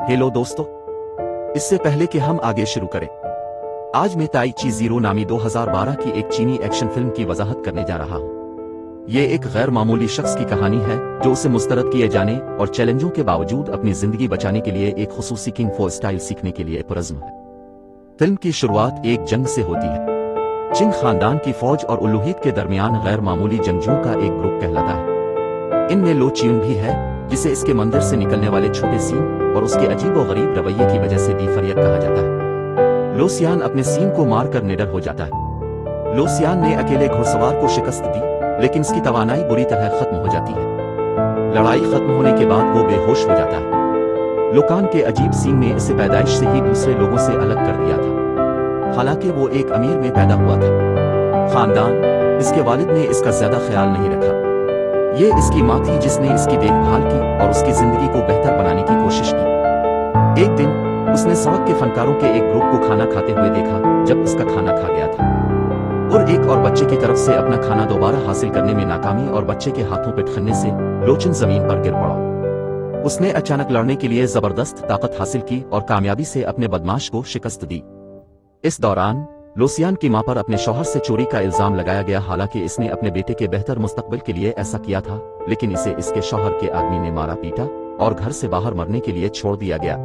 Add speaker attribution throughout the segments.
Speaker 1: Hello दोस्तों, इससे पहले कि हम आगे शुरू करें, आज मैं ताई ची जीरो नामी 2012 की एक चीनी एक्शन फिल्म की वजाहत करने जा रहा हूं। ये एक गैर मामूली शख्स की कहानी है जो उसे मुस्तरद किए जाने और चैलेंजों के बावजूद अपनी जिंदगी बचाने के लिए एक खुसूसी किंग फो स्टाइल सीखने के लिए पुरज़्म है। फिल्म की शुरुआत एक जंग से होती है। चिंग खानदान की फौज और उलूहियत के दरमियान गैर मामूली जंगजुओं का एक ग्रुप कहलाता है। इनमें लो चियुन भी है, जिसे इसके मंदिर से निकलने वाले छोटे सीन और उसके अजीबोगरीब रवैये की वजह से दी फरियत कहा जाता है। लो सियान अपने सीन को मारकर निडर हो जाता है। लो सियान ने अकेले घुड़सवार को शिकस्त दी, लेकिन इसकी तवानाई बुरी तरह खत्म हो जाती है। लड़ाई खत्म होने के बाद वो बेहोश हो जाता है। लोकान के अजीब सीन ने इसे पैदाइश से ही दूसरे लोगों से अलग कर दिया था। हालांकि वो एक अमीर में पैदा हुआ था। खानदान, इसके वालिद ने इसका ज्यादा ख्याल नहीं रखा। ये इसकी माँ थी जिसने इसकी देखभाल की और उसकी जिंदगी को बेहतर बनाने की कोशिश की। एक दिन उसने सड़क के फनकारों के एक ग्रुप को खाना खाते हुए देखा जब उसका खाना खा गया था, और एक और बच्चे की तरफ से अपना खाना दोबारा हासिल करने में नाकामी और बच्चे के हाथों पिटखने से लोचन जमीन पर गिर पड़ा। उसने अचानक लड़ने के लिए जबरदस्त ताकत हासिल की और कामयाबी से अपने बदमाश को शिकस्त दी। इस दौरान लोसियान की मां पर अपने शौहर से चोरी का इल्जाम लगाया गया। हालांकि इसने अपने बेटे के बेहतर मुस्तकबिल के लिए ऐसा किया था, लेकिन इसे इसके शौहर के आदमी ने मारा पीटा और घर से बाहर मरने के लिए छोड़ दिया गया।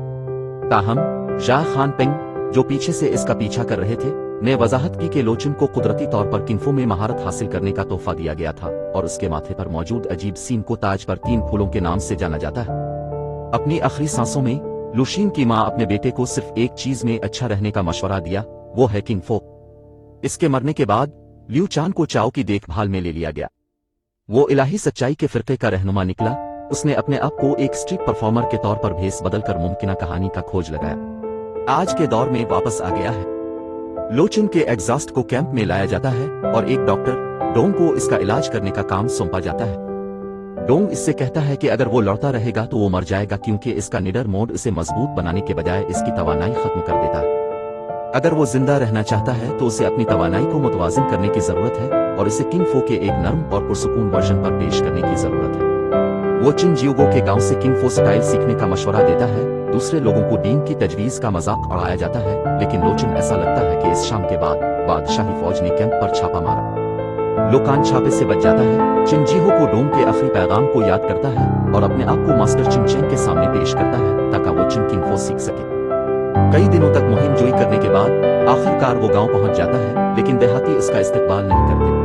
Speaker 1: ताहम शाह खान पेंग, जो पीछे से इसका पीछा कर रहे थे, ने वजाहत की कि लोचन को कुदरती तौर पर किंफो में महारत हासिल करने का तोहफा दिया गया था और उसके माथे पर मौजूद अजीब सीन को ताज पर 3 फूलों के नाम से जाना जाता है। अपनी आखिरी सांसों में लुशीन की मां अपने बेटे को सिर्फ एक चीज में अच्छा रहने का मशवरा दिया, वो है किंग फो। इसके मरने के बाद लियू चान को चाओ की देखभाल में ले लिया गया। वो इलाही सच्चाई के फिरके का रहनुमा निकला। उसने अपने आप को एक स्ट्रीट परफॉर्मर के तौर पर भेस बदलकर मुमकिन कहानी का खोज लगाया। आज के दौर में वापस आ गया है। लोचन के एग्जॉस्ट को कैंप में लाया जाता है और एक डॉक्टर डोंग को इसका इलाज करने का काम सौंपा जाता है। डोंग इससे कहता है कि अगर वो लड़ता रहेगा तो वो मर जाएगा, क्योंकि इसका निडर मोड इसे मजबूत बनाने के बजाय इसकी तवानाई खत्म कर देता है। अगर वो जिंदा रहना चाहता है तो उसे अपनी तवानाई को मुतवाजिन करने की जरूरत है और इसे किंग फो के एक नर्म और पुरसुकून वर्जन पर पेश करने की जरूरत है। वो चिन जियोगो के गांव से किंग फो स्टाइल सीखने का मशवरा देता है। दूसरे लोगों को डीन की तजवीज का मजाक उड़ाया जाता है, लेकिन लोचन ऐसा लगता है कि इस शाम के बाद बादशाही फौज ने कैंप पर छापा मारा। लोकान छापे से बच जाता है। चिन जिहो को डोंग के आखिरी पैगाम को याद करता है और अपने आप को मास्टर चिन चेंग के सामने पेश करता है ताकि वो चिन किंग फो सीख सके। कई दिनों तक मुहिम जोई करने के बाद आखिरकार वो गांव पहुंच जाता है, लेकिन देहाती इसका इस्तेकबाल नहीं करते।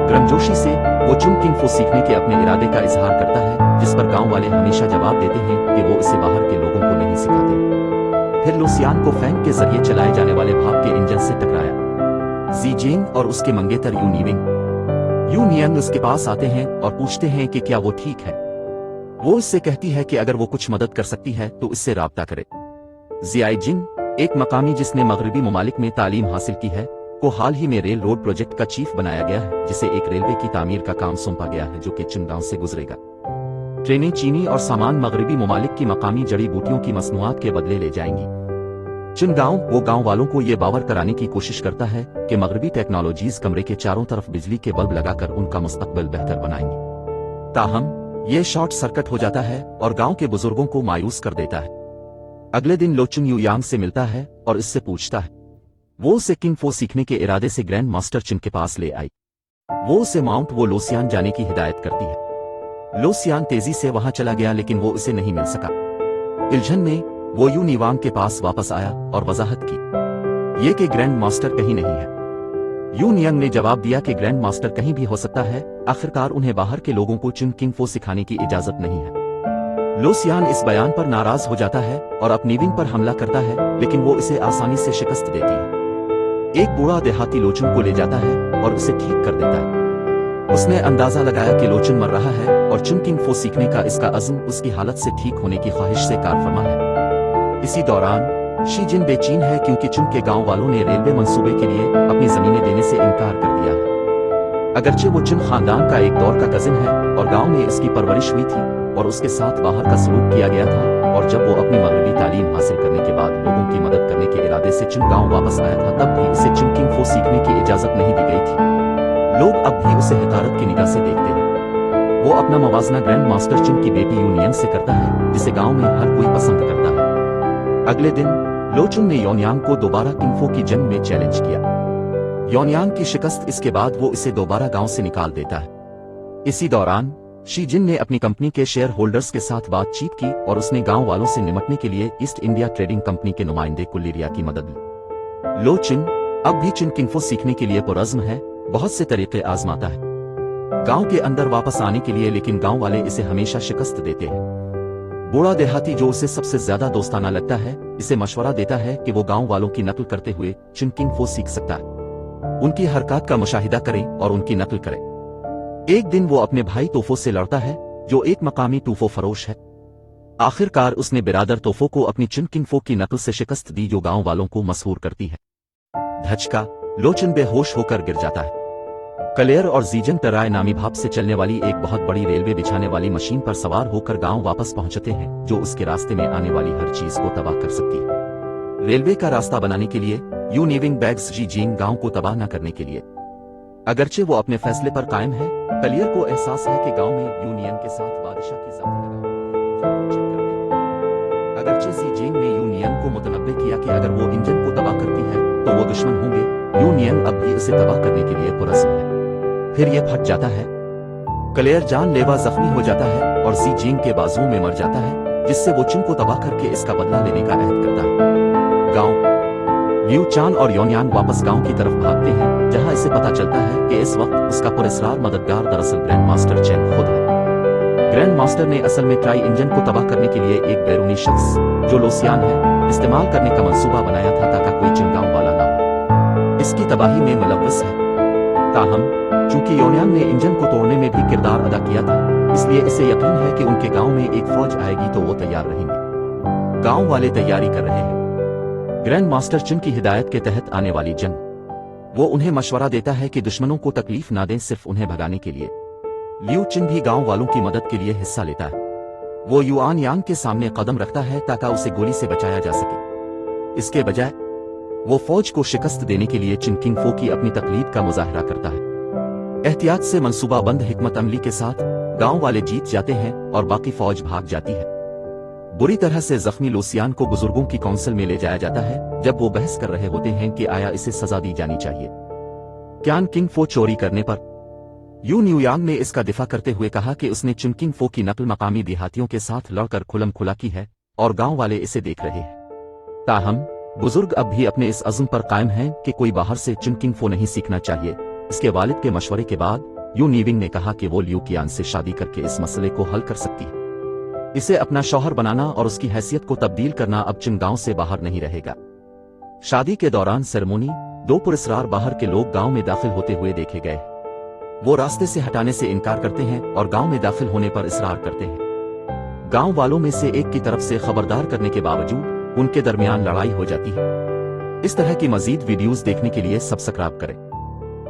Speaker 1: गर्मजोशी से वो चिन किंग फो सीखने के अपने इरादे का इजहार करता है, जिस पर गांव वाले हमेशा जवाब देते हैं कि वो इसे बाहर के लोगों को नहीं सिखाते। फिर लोसियान को फैंग के जरिए चलाए जाने वाले भाप के इंजन से टकराया। जी जेंग और उसके मंगेतर यू नीविंग यू नियंग उसके पास आते हैं और पूछते हैं कि क्या वो ठीक है। वो इससे कहती है कि अगर वो कुछ मदद कर सकती है तो इससे राब्ता करे। जियाई जिंग, एक मकामी जिसने मगरबी ममालिक में तालीम हासिल की है, को हाल ही में रेल रोड प्रोजेक्ट का चीफ बनाया गया है, जिसे एक रेलवे की तामीर का काम सौंपा गया है जो कि चिनगांव से गुजरेगा। ट्रेनें चीनी और सामान मगरबी ममालिक की मकामी जड़ी बूटियों की मसनूआत के बदले ले जाएंगी। चिनगांव वो गांव वालों को ये बावर कराने की कोशिश करता है कि मगरबी टेक्नोलॉजीज कमरे के चारों तरफ बिजली के बल्ब लगाकर उनका मुस्तकबिल बेहतर बनाएंगी। ताहम ये शॉर्ट सर्किट हो जाता है और गांव के बुजुर्गों को मायूस कर देता है। अगले दिन लोचन यू यांग से मिलता है और इससे पूछता है। वो उसे किंग फो सीखने के इरादे से ग्रैंड मास्टर चिन के पास ले आई। वो उसे माउंट वो लोसियान जाने की हिदायत करती है। लोसियान तेजी से वहां चला गया, लेकिन वो उसे नहीं मिल सका। इल्झन में वो यू निवांग के पास वापस आया और वजाहत की ये कि ग्रैंड मास्टर कहीं नहीं है। यू नियंग ने जवाब दिया कि ग्रैंड मास्टर कहीं भी हो सकता है। आखिरकार उन्हें बाहर के लोगों को चिन किंग फो सिखाने की इजाजत नहीं है। लोसियान इस बयान पर नाराज हो जाता है और अपनीविंग पर हमला करता है, लेकिन वो इसे आसानी से शिकस्त देती है। एक बूढ़ा देहाती लोचन को ले जाता है और उसे ठीक कर देता है। उसने अंदाजा लगाया कि लोचन मर रहा है और चिन किंग फो सीखने का इसका अज़्म उसकी हालत से ठीक होने की ख्वाहिश से कारफरमा है। इसी दौरान शी जिन बेचैन है, क्योंकि चिन के गांव वालों ने रेलवे मंसूबे के लिए अपनी जमीनें देने से इनकार कर दिया है। अगरचे वो चिन खानदान का एक दौर का कजिन है और गांव में इसकी परवरिश हुई थी और उसके साथ बाहर का सलूक किया गया था, और जब वो अपनी मगरबी तालीम हासिल करने के बाद लोगों की मदद करने के इरादे से चिन गांव वापस आया था, तब भी उसे चिन किंग फो सीखने की इजाजत नहीं दी गई थी। लोग अब भी उसे हकारत की निगाह से देखते हैं। वो अपना मवाजना ग्रैंड मास्टर चिन की बेटी यूनियन से करता है, जिसे गांव में हर कोई पसंद करता है। अगले दिन लोचुन ने योनयांग को दोबारा किंगफो की जंग में चैलेंज किया। योनयांग की शिकस्त इसके बाद वो इसे दोबारा गांव से निकाल देता है। इसी दौरान शी जिन ने अपनी कंपनी के शेयर होल्डर्स के साथ बातचीत की और उसने गांव वालों से निपटने के लिए ईस्ट इंडिया ट्रेडिंग कंपनी के नुमाइंदे कुलिरिया की मदद ली। लोचुन अब भी चिन किंगफो सीखने के लिए पुरअज़्म है, बहुत से तरीके आजमाता है गांव के अंदर वापस आने के लिए, लेकिन गांव वाले इसे हमेशा शिकस्त देते हैं। बूढ़ा देहाती जो उसे सबसे ज्यादा दोस्ताना लगता है, इसे मशवरा देता है कि वो गांव वालों की नकल करते हुए चिन किंगफो सीख सकता है। उनकी हरकत का मुशाहिदा करें और उनकी नकल करें। एक दिन वो अपने भाई तोफो से लड़ता है, जो एक मकामी टूफो फरोश है। आखिरकार उसने बिरादर तोफो को अपनी चिन किंगफो की नकल से शिकस्त दी, जो गांव वालों को मशहूर करती है। धचका लोचुन बेहोश होकर गिर जाता है। कलेयर और जीजन टराय नामी भाप से चलने वाली एक बहुत बड़ी रेलवे बिछाने वाली मशीन पर सवार होकर गांव वापस पहुंचते हैं, जो उसके रास्ते में आने वाली हर चीज को तबाह कर सकती है। रेलवे का रास्ता बनाने के लिए यू नीविंग बैग्स जी जीन गांव को तबाह न करने के लिए। अगरचे वो अपने फैसले पर कायम है, कलियर को एहसास है कि गांव में यूनियन के साथ बादशाह की जब्ती लगा। अगरचे जी जीन ने यूनियन को मुतनब्बे किया कि अगर वो इंजन को तबाह करती है तो वो दुश्मन होंगे, यूनियन अब भी इसे तबाह करने के लिए पुरअज़्म है। फिर ये फट जाता है। कलेयर जानलेवा जख्मी हो जाता है और जी जीन के बाजुओं में मर जाता है, जिससे वो चिन को तबाह करके इसका बदला लेने का अहद करता है। गांव लियू चान और योनयांग वापस गांव की तरफ भागते हैं, जहां इसे पता चलता है कि इस वक्त उसका पुरस्कार मददगार दरअसल ग्रैंड मास्टर चेन खुद है। ग्रैंड मास्टर ने असल में ट्राई इंजन को तबाह करने के लिए एक बैरूनी शख्स, जो लोसियान है, इस्तेमाल करने का मंसूबा बनाया था ताकि कोई चिन गांव वाला ना हो इसकी तबाही में मुलव्वस है। ताहम चूंकि योनयांग ने इंजन को तोड़ने में भी किरदार अदा किया था, इसलिए इसे यकीन है कि उनके गांव में एक फौज आएगी तो वो तैयार रहेंगे। गांव वाले तैयारी कर रहे हैं। ग्रैंड मास्टर चिन की हिदायत के तहत आने वाली जंग। वो उन्हें मशवरा देता है कि दुश्मनों को तकलीफ ना दें, सिर्फ उन्हें भगाने के लिए। लियू चिन भी गांव वालों की मदद के लिए हिस्सा लेता है। वो युआन यांग के सामने कदम रखता है ताकि उसे गोली से बचाया जा सके। इसके बजाय वो फौज को शिकस्त देने के लिए चिन किंगफो की अपनी तकलीफ का मुजाहरा करता है। एहतियात से मंसूबाबंद हिकमत अमली के साथ गांव वाले जीत जाते हैं और बाकी फौज भाग जाती है। बुरी तरह से जख्मी लोसियान को बुजुर्गों की काउंसिल में ले जाया जाता है, जब वो बहस कर रहे होते हैं कि आया इसे सजा दी जानी चाहिए क्यान किंगफो चोरी करने पर। यू न्यूयांग ने इसका दिफा करते हुए कहा कि उसने चिन किंगफो की नकल मकामी देहातियों के साथ लड़कर खुलम खुला की है और गांव वाले इसे देख रहे हैं। ताहम बुजुर्ग अब भी अपने इस अज़्म पर कायम हैं कि कोई बाहर से चिन किंगफो नहीं सीखना चाहिए। इसके वालिद के मशवरे के बाद यू नीविंग ने कहा कि वो लियू कियान से शादी करके इस मसले को हल कर सकती है। इसे अपना शौहर बनाना और उसकी हैसियत को तब्दील करना अब चिन गांव से बाहर नहीं रहेगा। शादी के दौरान सेरेमनी दो पुरस्कार बाहर के लोग गांव में दाखिल होते हुए देखे गए। वो रास्ते से हटाने से इनकार करते हैं और गांव में दाखिल होने पर इसरार करते हैं। गांव वालों में से एक की तरफ से खबरदार करने के बावजूद उनके दरमियान लड़ाई हो जाती है। इस तरह की मजीद वीडियोस देखने के लिए सब्सक्राइब करें,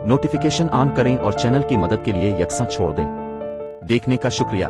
Speaker 1: नोटिफिकेशन ऑन करें और चैनल की मदद के लिए यकसा छोड़ दें। देखने का शुक्रिया।